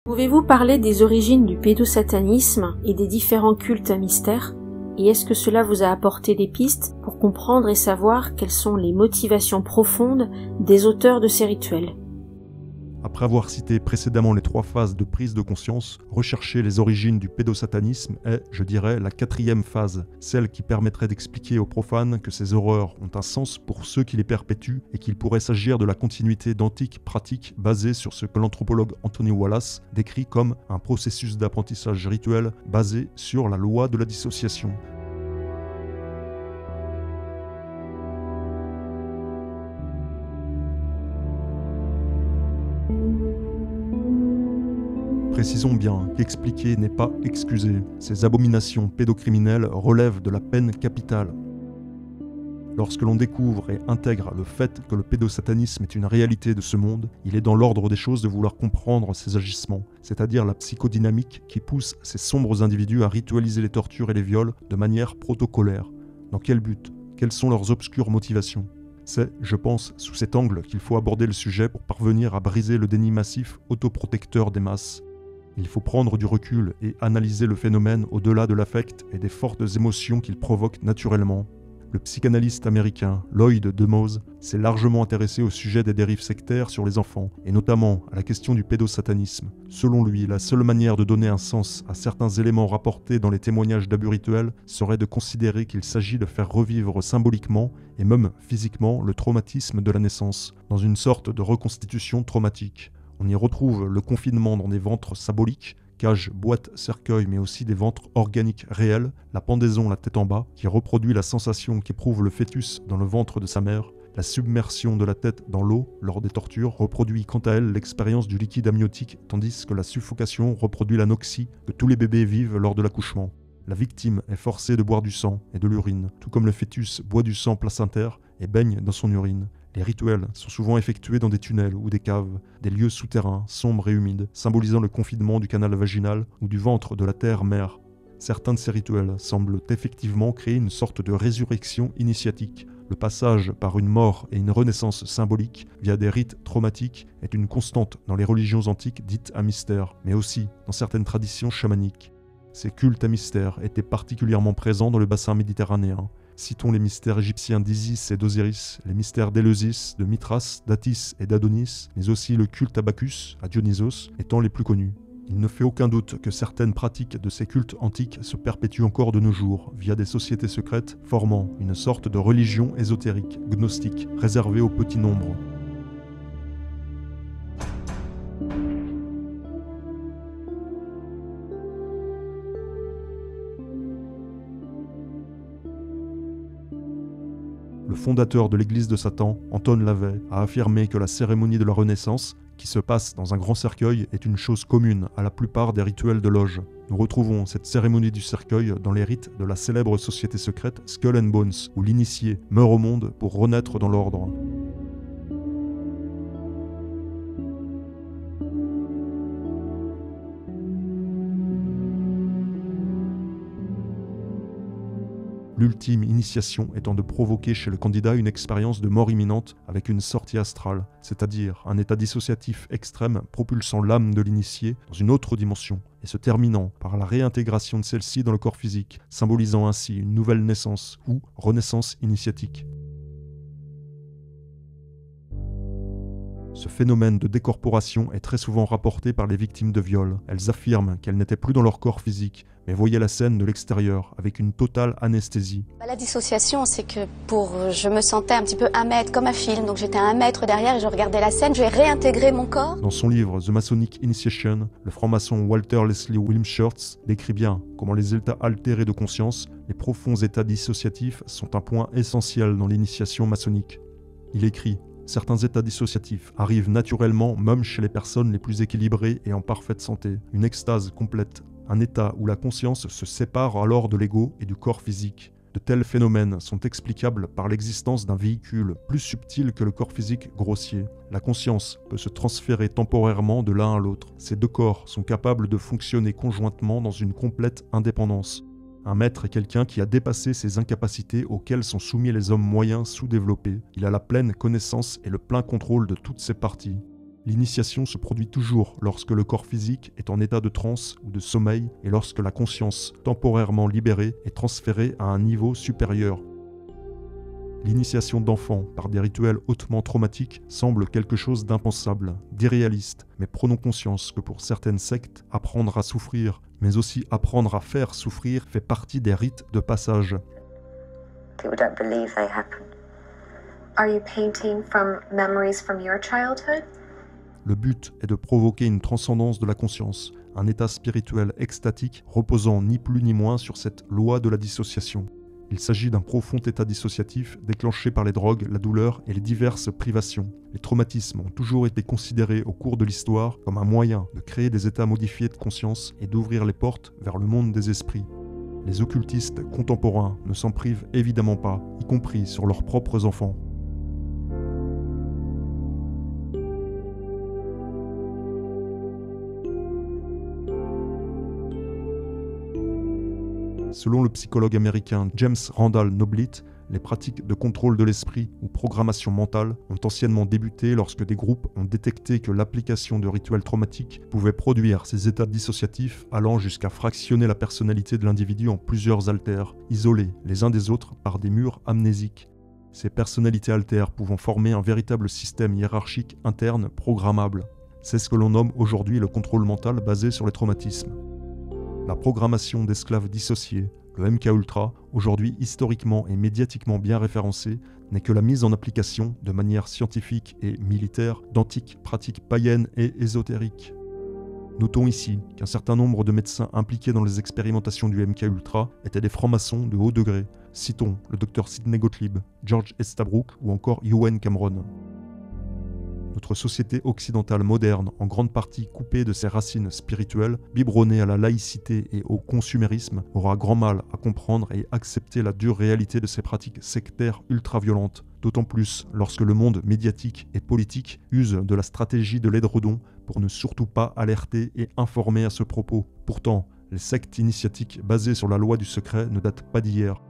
Pouvez-vous parler des origines du pédosatanisme et des différents cultes à mystère? Et est-ce que cela vous a apporté des pistes pour comprendre et savoir quelles sont les motivations profondes des auteurs de ces rituels? Après avoir cité précédemment les 3 phases de prise de conscience, rechercher les origines du pédosatanisme est, je dirais, la 4e phase, celle qui permettrait d'expliquer aux profanes que ces horreurs ont un sens pour ceux qui les perpétuent et qu'il pourrait s'agir de la continuité d'antiques pratiques basées sur ce que l'anthropologue Anthony Wallace décrit comme un processus d'apprentissage rituel basé sur la loi de la dissociation. Précisons bien qu'expliquer n'est pas excuser. Ces abominations pédocriminelles relèvent de la peine capitale. Lorsque l'on découvre et intègre le fait que le pédosatanisme est une réalité de ce monde, il est dans l'ordre des choses de vouloir comprendre ces agissements, c'est-à-dire la psychodynamique qui pousse ces sombres individus à ritualiser les tortures et les viols de manière protocolaire. Dans quel but? Quelles sont leurs obscures motivations? C'est, je pense, sous cet angle qu'il faut aborder le sujet pour parvenir à briser le déni massif autoprotecteur des masses. Il faut prendre du recul et analyser le phénomène au-delà de l'affect et des fortes émotions qu'il provoque naturellement. Le psychanalyste américain Lloyd Demoz s'est largement intéressé au sujet des dérives sectaires sur les enfants, et notamment à la question du pédosatanisme. Selon lui, la seule manière de donner un sens à certains éléments rapportés dans les témoignages d'abus rituels serait de considérer qu'il s'agit de faire revivre symboliquement et même physiquement le traumatisme de la naissance, dans une sorte de reconstitution traumatique. On y retrouve le confinement dans des ventres symboliques, cages, boîtes, cercueils, mais aussi des ventres organiques réels, la pendaison la tête en bas, qui reproduit la sensation qu'éprouve le fœtus dans le ventre de sa mère, la submersion de la tête dans l'eau lors des tortures reproduit quant à elle l'expérience du liquide amniotique, tandis que la suffocation reproduit l'anoxie que tous les bébés vivent lors de l'accouchement. La victime est forcée de boire du sang et de l'urine, tout comme le fœtus boit du sang placentaire et baigne dans son urine. Les rituels sont souvent effectués dans des tunnels ou des caves, des lieux souterrains, sombres et humides, symbolisant le confinement du canal vaginal ou du ventre de la terre-mère. Certains de ces rituels semblent effectivement créer une sorte de résurrection initiatique. Le passage par une mort et une renaissance symbolique via des rites traumatiques est une constante dans les religions antiques dites à mystère, mais aussi dans certaines traditions chamaniques. Ces cultes à mystère étaient particulièrement présents dans le bassin méditerranéen. Citons les mystères égyptiens d'Isis et d'Osiris, les mystères d'Éleusis, de Mithras, d'Attis et d'Adonis, mais aussi le culte à Bacchus, à Dionysos, étant les plus connus. Il ne fait aucun doute que certaines pratiques de ces cultes antiques se perpétuent encore de nos jours, via des sociétés secrètes, formant une sorte de religion ésotérique, gnostique, réservée au petit nombre. Le fondateur de l'église de Satan, Anton LaVey, a affirmé que la cérémonie de la Renaissance, qui se passe dans un grand cercueil, est une chose commune à la plupart des rituels de loge. Nous retrouvons cette cérémonie du cercueil dans les rites de la célèbre société secrète Skull and Bones, où l'initié meurt au monde pour renaître dans l'ordre. L'ultime initiation étant de provoquer chez le candidat une expérience de mort imminente avec une sortie astrale, c'est-à-dire un état dissociatif extrême propulsant l'âme de l'initié dans une autre dimension, et se terminant par la réintégration de celle-ci dans le corps physique, symbolisant ainsi une nouvelle naissance ou renaissance initiatique. Ce phénomène de décorporation est très souvent rapporté par les victimes de viol. Elles affirment qu'elles n'étaient plus dans leur corps physique, mais voyaient la scène de l'extérieur, avec une totale anesthésie. La dissociation, c'est que je me sentais un petit peu 1 mètre, comme un film, donc j'étais à 1 mètre derrière et je regardais la scène, je vais réintégrer mon corps. Dans son livre The Masonic Initiation, le franc-maçon Walter Leslie Wilmshurst décrit bien comment les états altérés de conscience, les profonds états dissociatifs, sont un point essentiel dans l'initiation maçonnique. Il écrit: certains états dissociatifs arrivent naturellement même chez les personnes les plus équilibrées et en parfaite santé. Une extase complète, un état où la conscience se sépare alors de l'ego et du corps physique. De tels phénomènes sont explicables par l'existence d'un véhicule plus subtil que le corps physique grossier. La conscience peut se transférer temporairement de l'un à l'autre. Ces 2 corps sont capables de fonctionner conjointement dans une complète indépendance. Un maître est quelqu'un qui a dépassé ces incapacités auxquelles sont soumis les hommes moyens sous-développés. Il a la pleine connaissance et le plein contrôle de toutes ses parties. L'initiation se produit toujours lorsque le corps physique est en état de transe ou de sommeil et lorsque la conscience, temporairement libérée, est transférée à un niveau supérieur. L'initiation d'enfants par des rituels hautement traumatiques semble quelque chose d'impensable, d'irréaliste, mais prenons conscience que pour certaines sectes, apprendre à souffrir, mais aussi apprendre à faire souffrir fait partie des rites de passage. People don't believe they happen. Are you painting from memories from your childhood? Le but est de provoquer une transcendance de la conscience, un état spirituel extatique reposant ni plus ni moins sur cette loi de la dissociation. Il s'agit d'un profond état dissociatif déclenché par les drogues, la douleur et les diverses privations. Les traumatismes ont toujours été considérés au cours de l'histoire comme un moyen de créer des états modifiés de conscience et d'ouvrir les portes vers le monde des esprits. Les occultistes contemporains ne s'en privent évidemment pas, y compris sur leurs propres enfants. Selon le psychologue américain James Randall Noblitt, les pratiques de contrôle de l'esprit ou programmation mentale ont anciennement débuté lorsque des groupes ont détecté que l'application de rituels traumatiques pouvait produire ces états dissociatifs allant jusqu'à fractionner la personnalité de l'individu en plusieurs altères, isolés les uns des autres par des murs amnésiques. Ces personnalités altères pouvant former un véritable système hiérarchique interne programmable. C'est ce que l'on nomme aujourd'hui le contrôle mental basé sur les traumatismes. La programmation d'esclaves dissociés, le MKUltra, aujourd'hui historiquement et médiatiquement bien référencé, n'est que la mise en application, de manière scientifique et militaire, d'antiques pratiques païennes et ésotériques. Notons ici qu'un certain nombre de médecins impliqués dans les expérimentations du MKUltra étaient des francs-maçons de haut degré. Citons le Dr Sidney Gottlieb, George Estabrook ou encore Ewen Cameron. Notre société occidentale moderne, en grande partie coupée de ses racines spirituelles, biberonnée à la laïcité et au consumérisme, aura grand mal à comprendre et accepter la dure réalité de ces pratiques sectaires ultra-violentes, d'autant plus lorsque le monde médiatique et politique use de la stratégie de l'édredon pour ne surtout pas alerter et informer à ce propos. Pourtant, les sectes initiatiques basées sur la loi du secret ne datent pas d'hier.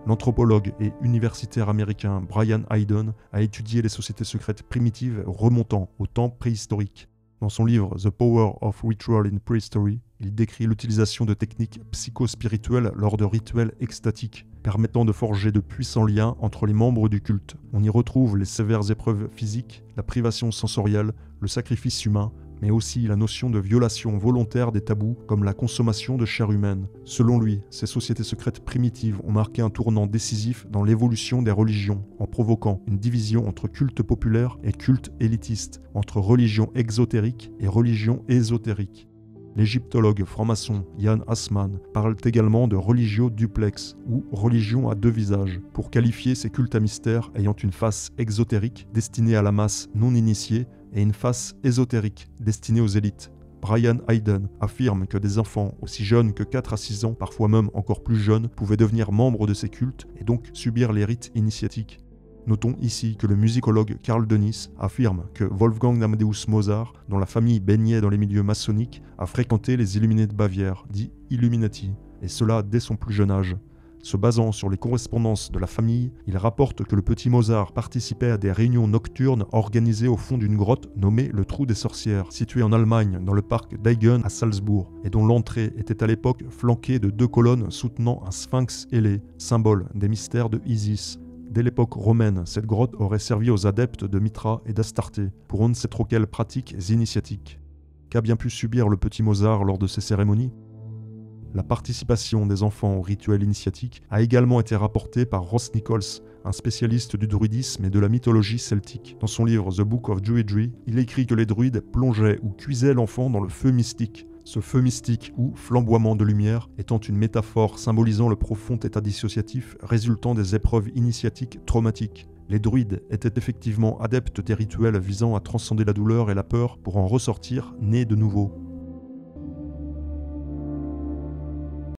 L'anthropologue et universitaire américain Brian Hayden a étudié les sociétés secrètes primitives remontant au temps préhistorique. Dans son livre The Power of Ritual in Prehistory, il décrit l'utilisation de techniques psychospirituelles lors de rituels extatiques, permettant de forger de puissants liens entre les membres du culte. On y retrouve les sévères épreuves physiques, la privation sensorielle, le sacrifice humain, mais aussi la notion de violation volontaire des tabous comme la consommation de chair humaine. Selon lui, ces sociétés secrètes primitives ont marqué un tournant décisif dans l'évolution des religions, en provoquant une division entre culte populaire et culte élitiste, entre religion exotérique et religion ésotérique. L'égyptologue franc-maçon Jan Assmann parle également de religio duplex, ou religion à deux visages, pour qualifier ces cultes à mystère ayant une face exotérique, destinée à la masse non initiée, et une face ésotérique, destinée aux élites. Brian Hayden affirme que des enfants aussi jeunes que 4 à 6 ans, parfois même encore plus jeunes, pouvaient devenir membres de ces cultes et donc subir les rites initiatiques. Notons ici que le musicologue Karl Dönitz affirme que Wolfgang Amadeus Mozart, dont la famille baignait dans les milieux maçonniques, a fréquenté les Illuminés de Bavière, dits Illuminati, et cela dès son plus jeune âge. Se basant sur les correspondances de la famille, il rapporte que le petit Mozart participait à des réunions nocturnes organisées au fond d'une grotte nommée le Trou des Sorcières, située en Allemagne dans le parc d'Eigen à Salzbourg, et dont l'entrée était à l'époque flanquée de 2 colonnes soutenant un sphinx ailé, symbole des mystères de Isis. Dès l'époque romaine, cette grotte aurait servi aux adeptes de Mithra et d'Astarté, pour on ne sait trop quelles pratiques initiatiques. Qu'a bien pu subir le petit Mozart lors de ces cérémonies ? La participation des enfants au rituel initiatique a également été rapportée par Ross Nichols, un spécialiste du druidisme et de la mythologie celtique. Dans son livre The Book of Druidry, il écrit que les druides plongeaient ou cuisaient l'enfant dans le feu mystique. Ce feu mystique ou flamboiement de lumière étant une métaphore symbolisant le profond état dissociatif résultant des épreuves initiatiques traumatiques. Les druides étaient effectivement adeptes des rituels visant à transcender la douleur et la peur pour en ressortir nés de nouveau.